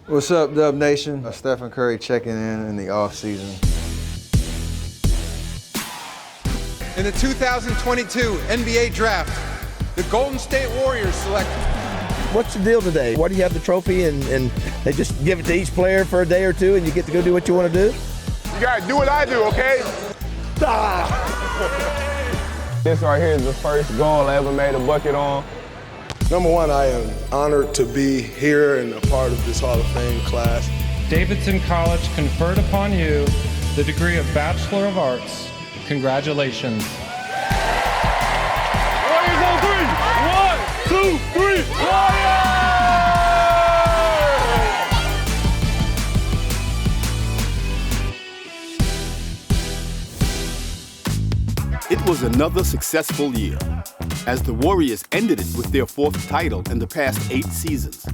What's up, Dub Nation? Stephen Curry checking in the offseason. In the 2022 NBA Draft, the Golden State Warriors select. What's the deal today? Why do you have the trophy and they just give it to each player for a day or two and you get to go do what you want to do? You gotta do what I do, okay? This right here is the first goal I ever made a bucket on. Number one, I am honored to be here and a part of this Hall of Fame class. Davidson College conferred upon you the degree of Bachelor of Arts. Congratulations. Warriors on three! 1, 2, 3, Warriors! It was another successful year, as the Warriors ended it with their 4th title in the past 8 seasons.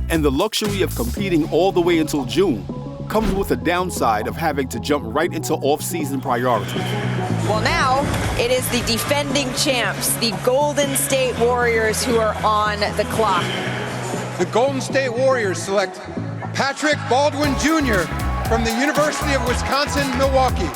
And the luxury of competing all the way until June comes with the downside of having to jump right into off-season priorities. Well, now it is the defending champs, the Golden State Warriors, who are on the clock. The Golden State Warriors select Patrick Baldwin Jr. from the University of Wisconsin-Milwaukee.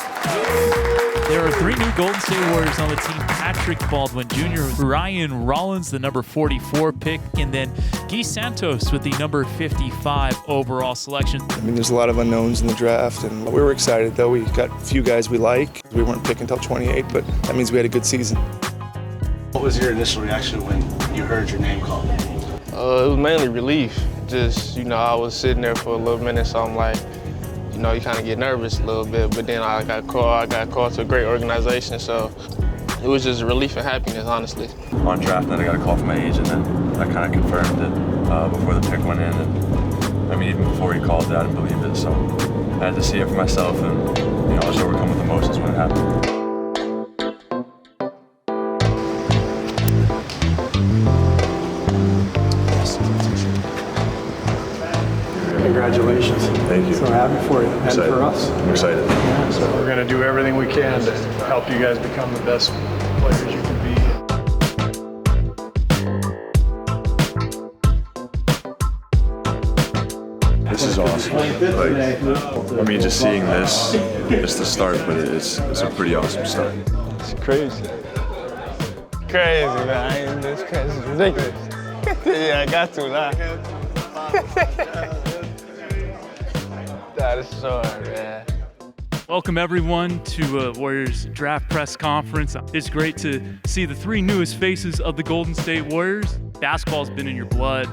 There are 3 new Golden State Warriors on the team. Patrick Baldwin Jr., Ryan Rollins, the number 44 pick, and then Guy Santos with the number 55 overall selection. I mean, there's a lot of unknowns in the draft, and we were excited, though. We got a few guys we like. We weren't picked until 28, but that means we had a good season. What was your initial reaction when you heard your name called? It was mainly relief. Just, I was sitting there for a little minute, so I'm like, you kind of get nervous a little bit, but then I got called to a great organization, so it was just relief and happiness, honestly. On draft night, I got a call from my agent, and I kind of confirmed it before the pick went in. And I mean, even before he called it, I didn't believe it, so I had to see it for myself, and I was overcome with emotions when it happened. Congratulations. Thank you. So happy for you and for us. I'm excited. Yeah, so we're going to do everything we can to help you guys become the best players you can be. This is awesome. I mean, just seeing this, it's the start, but it's a pretty awesome start. It's crazy. Crazy, man. It's crazy. It's ridiculous. Yeah, I got to laugh. That is so hard, man. Welcome everyone to Warriors Draft Press Conference. It's great to see the 3 newest faces of the Golden State Warriors. Basketball's been in your blood.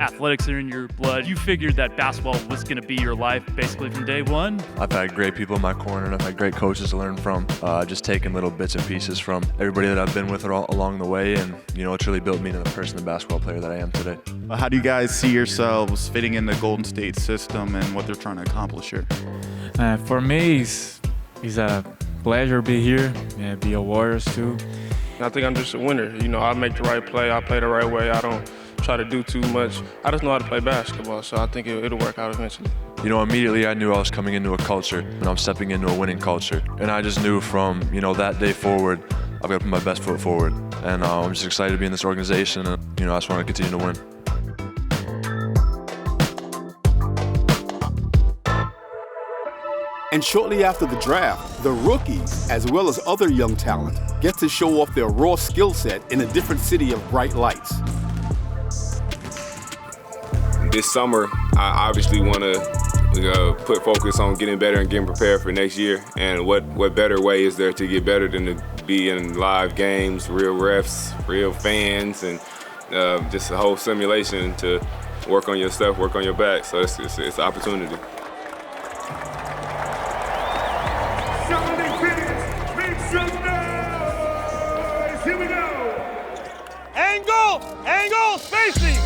Athletics are in your blood. You figured that basketball was going to be your life basically from day one. I've had great people in my corner, and I've had great coaches to learn from. Just taking little bits and pieces from everybody that I've been with along the way, and it's really built me into the person and basketball player that I am today. How do you guys see yourselves fitting in the Golden State system and what they're trying to accomplish here? For me, it's a pleasure to be here, be a Warriors too. I think I'm just a winner. I make the right play, I play the right way, I don't try to do too much. I just know how to play basketball, so I think it'll work out eventually. Immediately I knew I was coming into a culture, and I'm stepping into a winning culture. And I just knew from, that day forward, I've got to put my best foot forward. And I'm just excited to be in this organization, and, I just want to continue to win. And shortly after the draft, the rookies, as well as other young talent, get to show off their raw skill set in a different city of bright lights. This summer, I obviously want to put focus on getting better and getting prepared for next year. And what better way is there to get better than to be in live games, real refs, real fans, and just a whole simulation to work on your stuff, work on your back. So it's an opportunity. Here we go. Angle, spacing,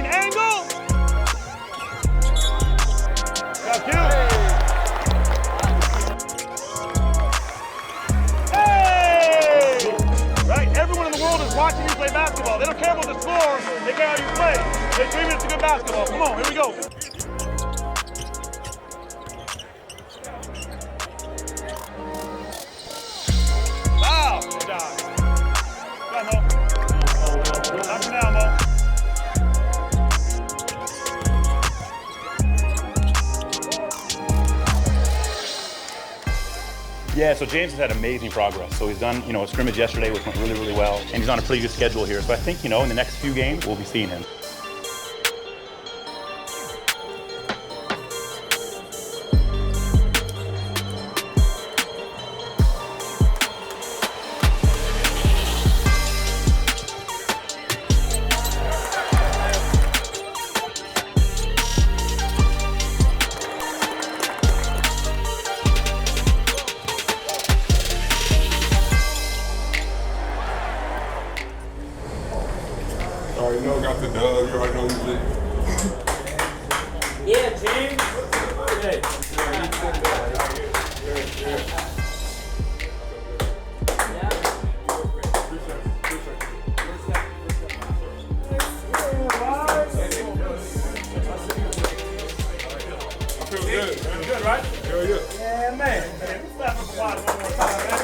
angle. Hey! Right, everyone in the world is watching you play basketball. They don't care about the score, they care how you play. They 3 minutes of good basketball. Come on, here we go. Wow, good job. Come on, Mo. Knock him down, Mo. Yeah, so James has had amazing progress. So he's done, a scrimmage yesterday, which went really, really well. And he's on a pretty good schedule here. So I think, in the next few games, we'll be seeing him. Got the dub, you already know who's lit. Yeah, James. Hey. I feel good. Feeling good, right? Hell yeah. Yeah, man. Let's clap for Quad one more time, man.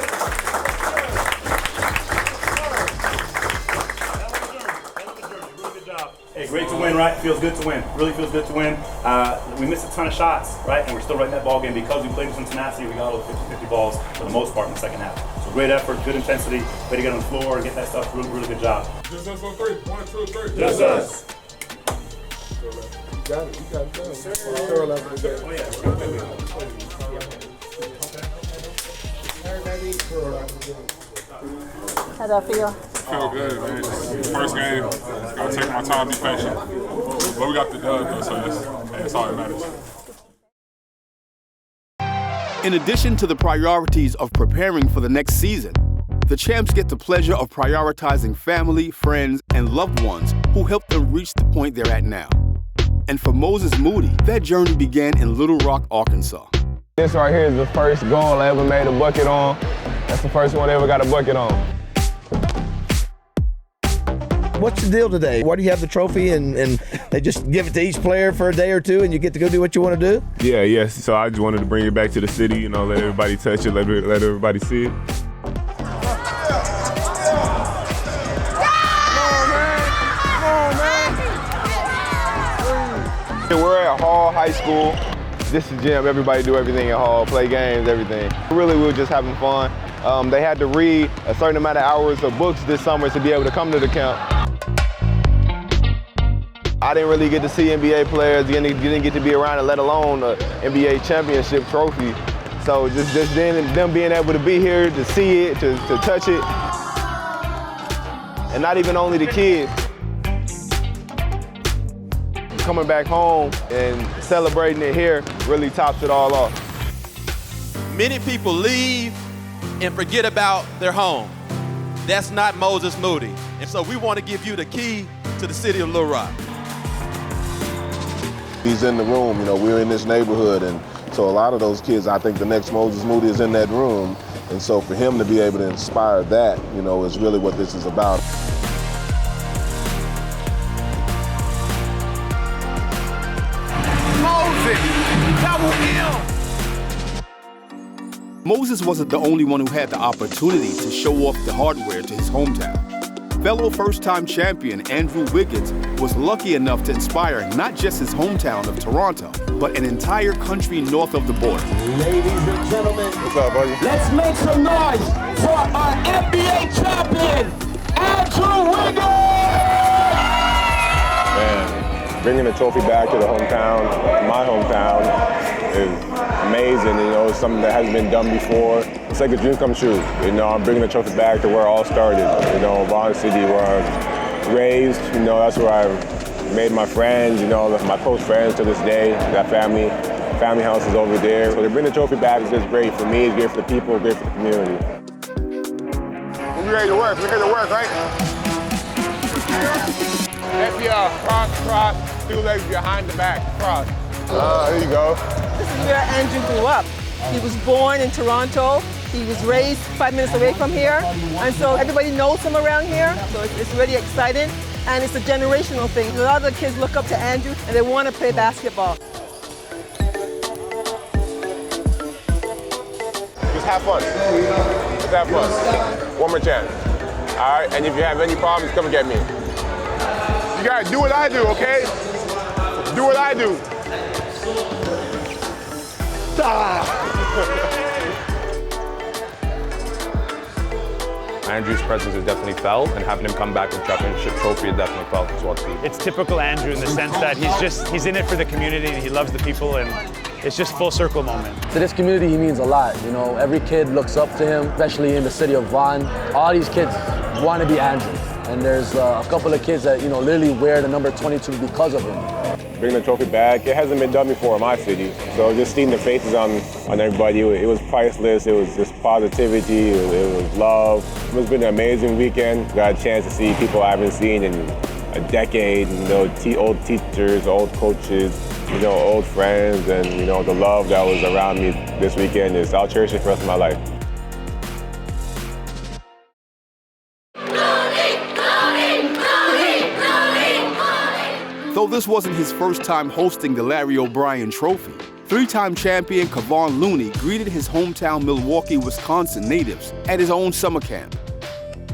Hey, great to win, right? Feels good to win. Really feels good to win. We missed a ton of shots, right? And we're still right in that ball game because we played with some tenacity. We got all the 50-50 balls for the most part in the second half. So great effort, good intensity, way to get on the floor and get that stuff. Really, really good job. Just us on three. 1, 2, 3. Just us. You got it. You got it done. How'd that feel? Feel good, man. First game, gotta take my time, be patient. But we got the dub, though, so that's all that matters. In addition to the priorities of preparing for the next season, the champs get the pleasure of prioritizing family, friends, and loved ones who helped them reach the point they're at now. And for Moses Moody, that journey began in Little Rock, Arkansas. This right here is the first goal I ever made a bucket on. That's the first one I ever got a bucket on. What's the deal today? Why do you have the trophy and they just give it to each player for a day or two and you get to go do what you want to do? Yes. So I just wanted to bring it back to the city, let everybody touch it, let everybody see it. We're at Hall High School. This is gym. Everybody do everything at Hall, play games, everything. Really, we were just having fun. They had to read a certain amount of hours of books this summer to be able to come to the camp. I didn't really get to see NBA players, didn't get to be around it, let alone an NBA championship trophy. So just them being able to be here, to see it, to touch it. And not even only the kids. Coming back home and celebrating it here really tops it all off. Many people leave and forget about their home. That's not Moses Moody. And so we want to give you the key to the city of Little Rock. He's in the room, we're in this neighborhood, and so a lot of those kids, I think the next Moses Moody is in that room, and so for him to be able to inspire that, is really what this is about. Moses wasn't the only one who had the opportunity to show off the hardware to his hometown. Fellow first-time champion Andrew Wiggins was lucky enough to inspire not just his hometown of Toronto, but an entire country north of the border. Ladies and gentlemen, what's up, buddy? Let's make some noise for our NBA champion, Andrew Wiggins! Man, bringing the trophy back to the hometown, my hometown, is amazing. It's something that hasn't been done before. It's like a dream come true. I'm bringing the trophy back to where it all started. Vaughn City, where I was raised. That's where I made my friends. My close friends to this day. That family house is over there. So to bring the trophy back is just great for me. It's great for the people. Great for the community. We're ready to work. We're ready to work, right? FPR, cross, 2 legs behind the back, cross. Here you go. This is where Andrew grew up. He was born in Toronto. He was raised 5 minutes away from here. And so everybody knows him around here. So it's really exciting. And it's a generational thing. A lot of the kids look up to Andrew and they want to play basketball. Just have fun. Just have fun. One more chance. All right? And if you have any problems, come and get me. You gotta do what I do, okay? Do what I do. Andrew's presence is definitely felt, and having him come back with championship trophy is definitely felt as well too. It's typical Andrew in the sense that he's in it for the community and he loves the people, and it's just full circle moment. To this community, he means a lot. You know, every kid looks up to him, especially in the city of Vaughan. All these kids want to be Andrew. And there's a couple of kids that, you know, literally wear the number 22 because of him. Bringing the trophy back, it hasn't been done before in my city. So just seeing the faces on everybody, it was priceless. It was just positivity, it was love. It's been an amazing weekend. Got a chance to see people I haven't seen in a decade, you know, old teachers, old coaches, you know, old friends, and, you know, the love that was around me this weekend I'll cherish it for the rest of my life. Though this wasn't his first time hosting the Larry O'Brien Trophy, three-time champion Kevon Looney greeted his hometown Milwaukee, Wisconsin natives at his own summer camp.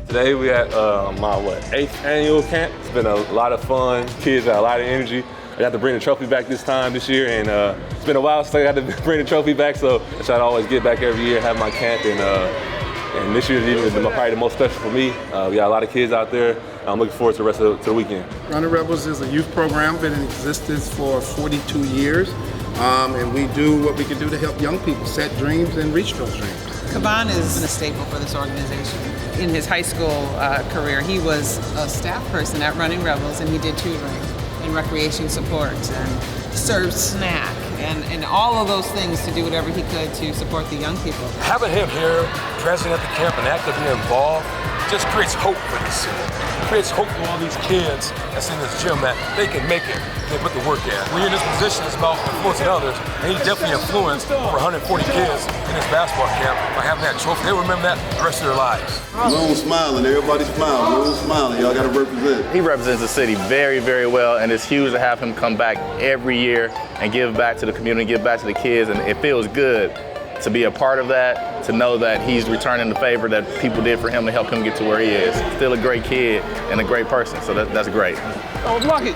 Today we at my 8th annual camp. It's been a lot of fun. Kids got a lot of energy. I got to bring the trophy back this year, and it's been a while since I got to bring the trophy back, so I try to always get back every year, have my camp, and this year is even probably the most special for me. We got a lot of kids out there. I'm looking forward to the rest of the weekend. Running Rebels is a youth program, been in existence for 42 years, and we do what we can do to help young people set dreams and reach those dreams. Kevon is a staple for this organization. In his high school career, he was a staff person at Running Rebels, and he did tutoring and recreation support and served snack and all of those things to do whatever he could to support the young people. Having him here, present at the camp and actively involved, just creates hope for this city. It creates hope for all these kids that's in this gym that they can make it, they put the work in. When you're in this position, it's about influencing others, and he definitely influenced over 140 kids in his basketball camp by having that trophy. They remember that the rest of their lives. Loon smiling, everybody smiling, Loon smiling, y'all gotta represent. He represents the city very, very well, and it's huge to have him come back every year and give back to the community, give back to the kids, and it feels good to be a part of that, to know that he's returning the favor that people did for him to help him get to where he is. Still a great kid and a great person, so that's great. Oh, lucky.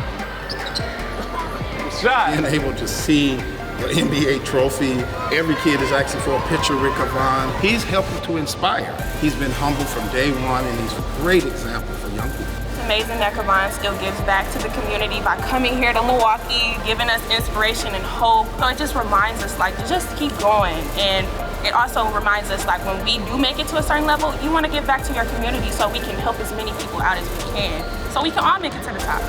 Shot. Being able to see the NBA trophy, every kid is asking for a picture with Kevon. He's helping to inspire. He's been humble from day one, and he's a great example for young people. It's amazing that Kevon still gives back to the community by coming here to Milwaukee, giving us inspiration and hope. So it just reminds us, like, to just keep going. And it also reminds us, like, when we do make it to a certain level, you want to give back to your community so we can help as many people out as we can. So we can all make it to the top.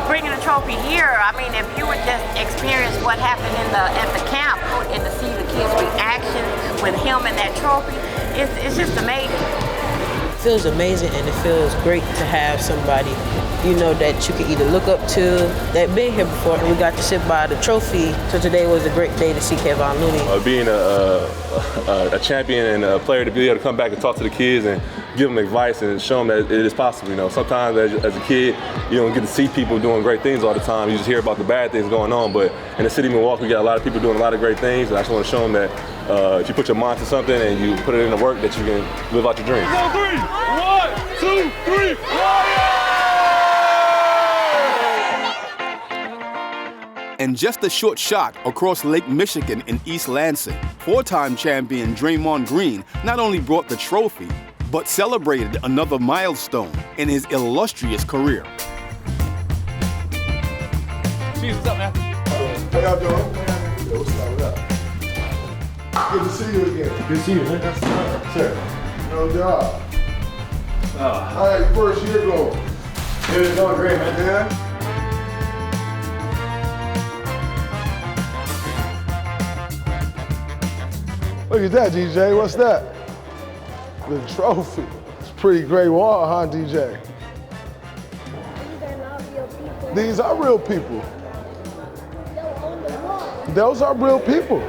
Bringing a trophy here, I mean, if you would just experience what happened at the camp and to see the kids' reaction with him and that trophy, it's just amazing. It feels amazing, and it feels great to have somebody, you know, that you can either look up to, that been here before, and we got to sit by the trophy. So today was a great day to see Kevon Looney. Being a champion and a player, to be able to come back and talk to the kids and give them advice and show them that it is possible. You know, sometimes as a kid, you don't get to see people doing great things all the time. You just hear about the bad things going on. But in the city of Milwaukee, we got a lot of people doing a lot of great things, and I just want to show them that if you put your mind to something and you put it into work, that you can live out your dreams. 1, 2, 3, And just a short shot across Lake Michigan in East Lansing, four-time champion Draymond Green not only brought the trophy, but celebrated another milestone in his illustrious career. Cheese, what's up, man? How y'all doing? What's up? Good to see you again. Good to see you, man. Sir. No job. How your first year going? It's going great, man. Yeah? Look at that, DJ. What's that? The trophy. It's a pretty great wall, huh, DJ? These are real people. Those are real people.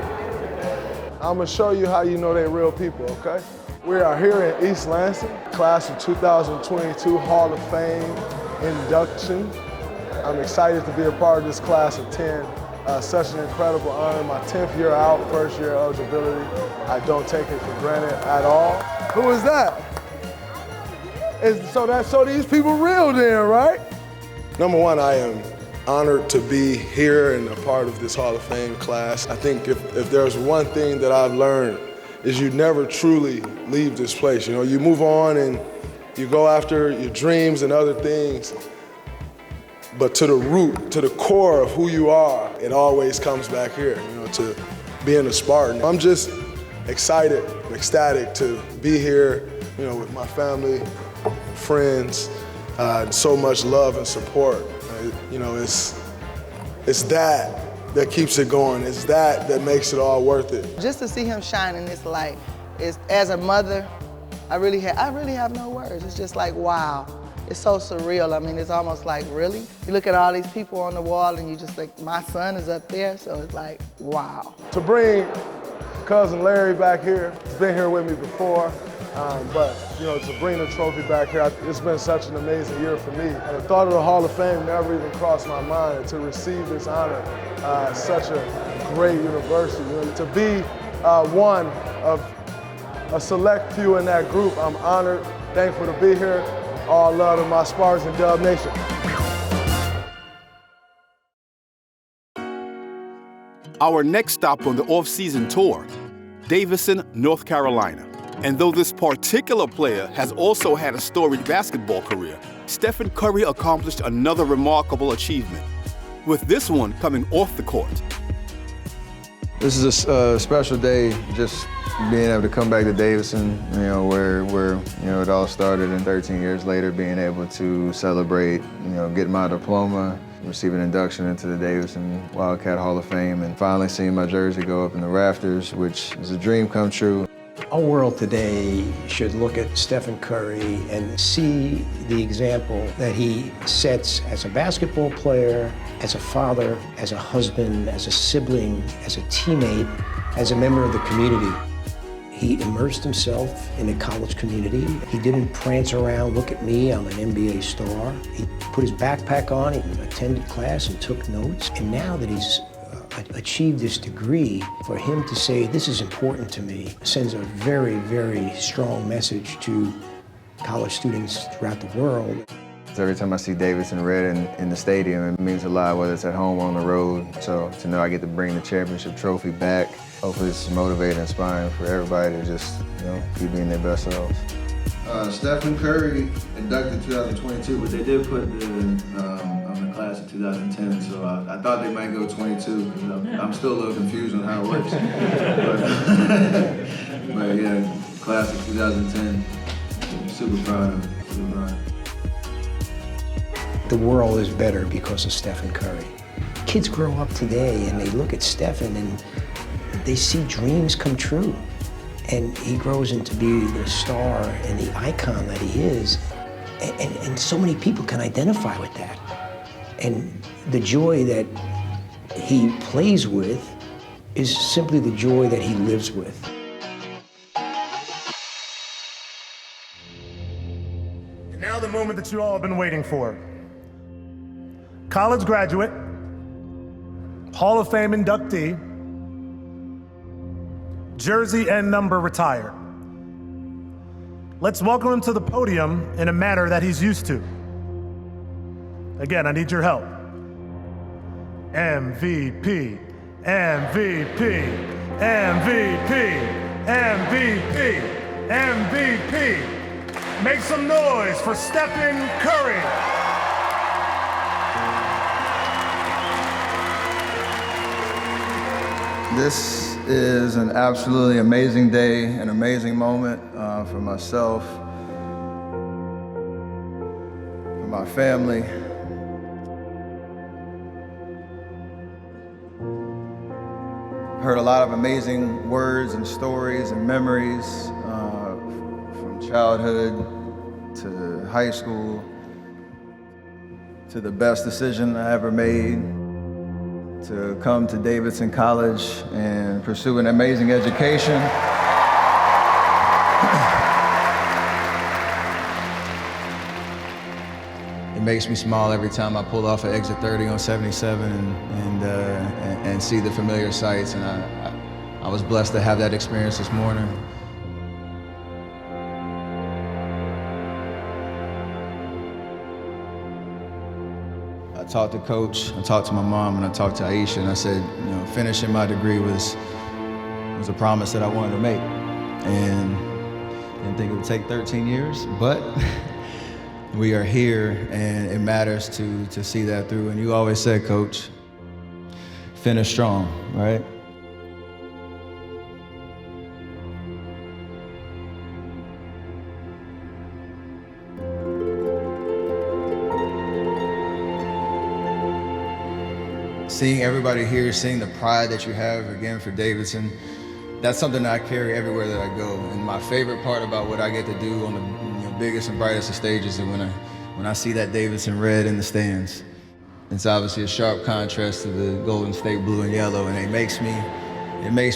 I'm gonna show you how you know they're real people, okay? We are here in East Lansing, class of 2022 Hall of Fame induction. I'm excited to be a part of this class of 10. Such an incredible honor. My 10th year out, first year eligibility. I don't take it for granted at all. Who is that? So these people real then, right? Number one, I am honored to be here and a part of this Hall of Fame class. I think if there's one thing that I've learned is you never truly leave this place. You know, you move on and you go after your dreams and other things, but to the root, to the core of who you are, it always comes back here, you know, to being a Spartan. I'm just excited, ecstatic to be here, you know, with my family, friends, and so much love and support. You know, it's that keeps it going. It's that makes it all worth it. Just to see him shine in this light, as a mother, I really have no words. It's just like, wow. It's so surreal. I mean, it's almost like, really? You look at all these people on the wall and you just think, my son is up there, so it's like, wow. To bring cousin Larry back here, he's been here with me before, but you know, to bring the trophy back here, it's been such an amazing year for me. And the thought of the Hall of Fame never even crossed my mind. And to receive this honor at such a great university, you know, to be one of a select few in that group, I'm honored, thankful to be here. All love to my Spartans and Dub Nation. Our next stop on the off-season tour, Davidson, North Carolina. And though this particular player has also had a storied basketball career, Stephen Curry accomplished another remarkable achievement, with this one coming off the court. This is a special day, just being able to come back to Davidson, you know, where you know, it all started, and 13 years later being able to celebrate, you know, getting my diploma, receive an induction into the Davidson Wildcat Hall of Fame, and finally seeing my jersey go up in the rafters, which is a dream come true. Our world today should look at Stephen Curry and see the example that he sets as a basketball player, as a father, as a husband, as a sibling, as a teammate, as a member of the community. He immersed himself in the college community. He didn't prance around, look at me, I'm an NBA star. He put his backpack on, he attended class and took notes. And now that he's achieved this degree, for him to say, this is important to me, sends a very, very strong message to college students throughout the world. Every time I see Davidson red in the stadium, it means a lot, whether it's at home or on the road. So to know I get to bring the championship trophy back, hopefully it's motivating and inspiring for everybody to just, you know, keep being their best selves. Stephen Curry inducted 2022, but they did put the class of 2010, so I thought they might go 22, because I'm still a little confused on how it works. but yeah, class of 2010, I'm super proud of it, super proud. The world is better because of Stephen Curry. Kids grow up today and they look at Stephen and they see dreams come true. And he grows into be the star and the icon that he is. And so many people can identify with that. And the joy that he plays with is simply the joy that he lives with. And now the moment that you all have been waiting for. College graduate, Hall of Fame inductee, jersey and number retired. Let's welcome him to the podium in a manner that he's used to. Again, I need your help. MVP, MVP, MVP, MVP, MVP. Make some noise for Stephen Curry. This is an absolutely amazing day, an amazing moment for myself, for my family. Heard a lot of amazing words and stories and memories from childhood to high school to the best decision I ever made, to come to Davidson College and pursue an amazing education. It makes me smile every time I pull off at exit 30 on 77 and see the familiar sights, and I was blessed to have that experience this morning. I talked to Coach, I talked to my mom, and I talked to Aisha, and I said, you know, finishing my degree was a promise that I wanted to make. and didn't think it would take 13 years, but we are here, and it matters to see that through. And you always said, Coach, finish strong, right? Seeing everybody here, seeing the pride that you have, again, for Davidson, that's something that I carry everywhere that I go. And my favorite part about what I get to do on the biggest and brightest of stages is when I see that Davidson red in the stands. It's obviously a sharp contrast to the Golden State blue and yellow, and it makes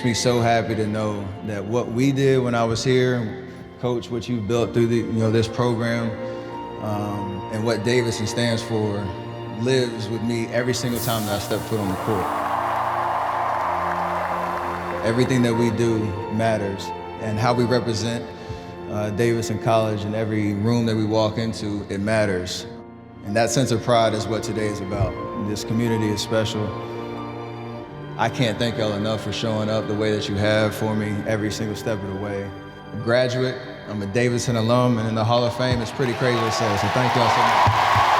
me so happy to know that what we did when I was here, Coach, what you built through this program, and what Davidson stands for, lives with me every single time that I step foot on the court. Everything that we do matters, and how we represent Davidson College in every room that we walk into, it matters. And that sense of pride is what today is about. This community is special. I can't thank y'all enough for showing up the way that you have for me every single step of the way. A graduate, I'm a Davidson alum, and in the Hall of Fame, it's pretty crazy to say, so thank y'all so much.